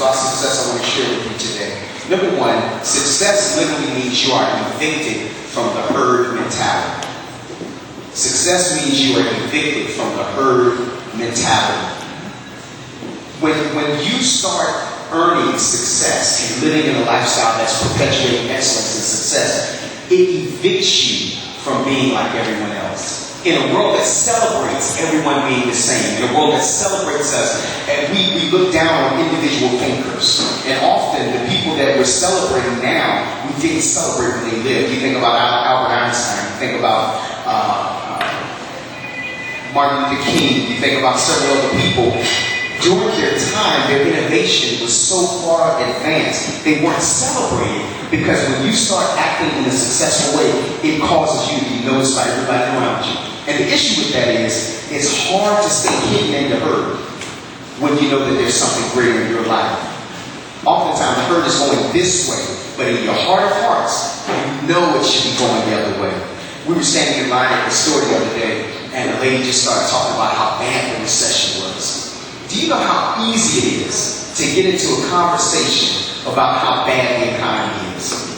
about success I want to share with you today. Number one, success literally means you are evicted from the herd mentality. Success means you are evicted from the herd mentality. When you start earning success and living in a lifestyle that's perpetuating excellence and success, it evicts you from being like everyone else. In a world that celebrates everyone being the same, in a world that celebrates us, and we look down on individual thinkers. And often the people that we're celebrating now, we didn't celebrate when they lived. You think about Albert Einstein, you think about Martin Luther King, you think about several other people. During their time, their innovation was so far advanced, they weren't celebrated, because when you start acting in a successful way, it causes you to be noticed by everybody around you. And the issue with that is, it's hard to stay hidden in the herd when you know that there's something greater in your life. Oftentimes, the herd is going this way, but in your heart of hearts, you know it should be going the other way. We were standing in line at the store the other day, and the lady just started talking about how bad the recession was. Do you know how easy it is to get into a conversation about how bad the economy is?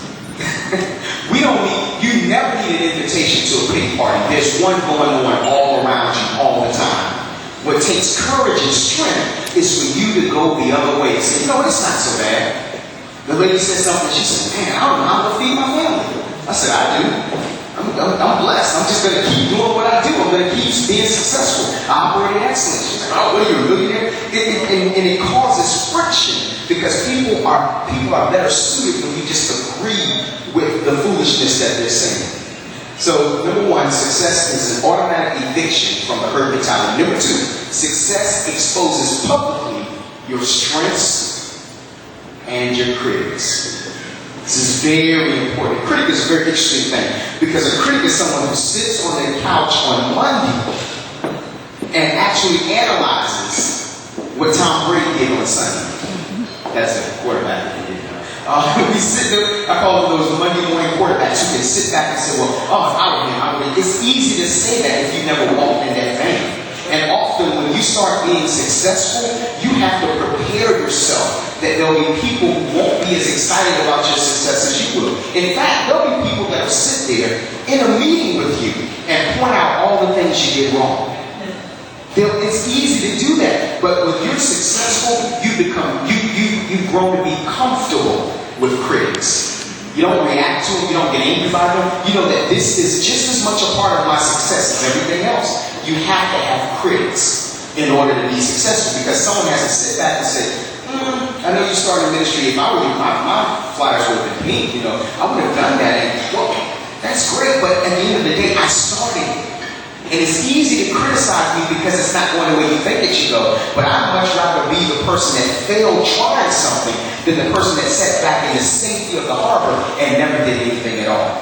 You never need an invitation to a pity party. There's one going on all around you all the time. What takes courage and strength is for you to go the other way and say, you know what, it's not so bad. The lady said something, she said, man, I don't know how to feed my family. I said, I do. I'm blessed. I'm just going to keep doing what I do. I'm going to keep being successful. I operate in excellence. She's like, oh, what are you, a millionaire? And it causes friction because people are better suited when you just agree with the foolishness that they're saying. So, number one, success is an automatic eviction from the herd mentality. Number two, success exposes publicly your strengths and your critics. This is very important. A critic is a very interesting thing because a critic is someone who sits on their couch on Monday and actually analyzes what Tom Brady did on Sunday. That's a quarterback. We sit there, I call them those Monday morning quarterbacks who can sit back and say, well, if I were him, I would. It's easy to say that if you never walked in that vein. And often when you start being successful, you have to prepare yourself that there'll be people who won't be as excited about your success as you will. In fact, there'll be people that will sit there in a meeting with you and point out all the things you did wrong. It's easy to do that, but when you're successful, you've grown to be comfortable with critics. You don't react to them, you don't get angry by them. You know that this is just as much a part of my success as everything else. You have to have critics in order to be successful because someone has to sit back and say, I know you started ministry. If I were you, my flyers would have been pink. I would have done that. And, well, that's great, but at the end of the day, I started. And it's easy to criticize me because it's not going the way you think it should go. But I'd much rather be the person that failed trying something than the person that sat back in the safety of the harbor and never did anything at all.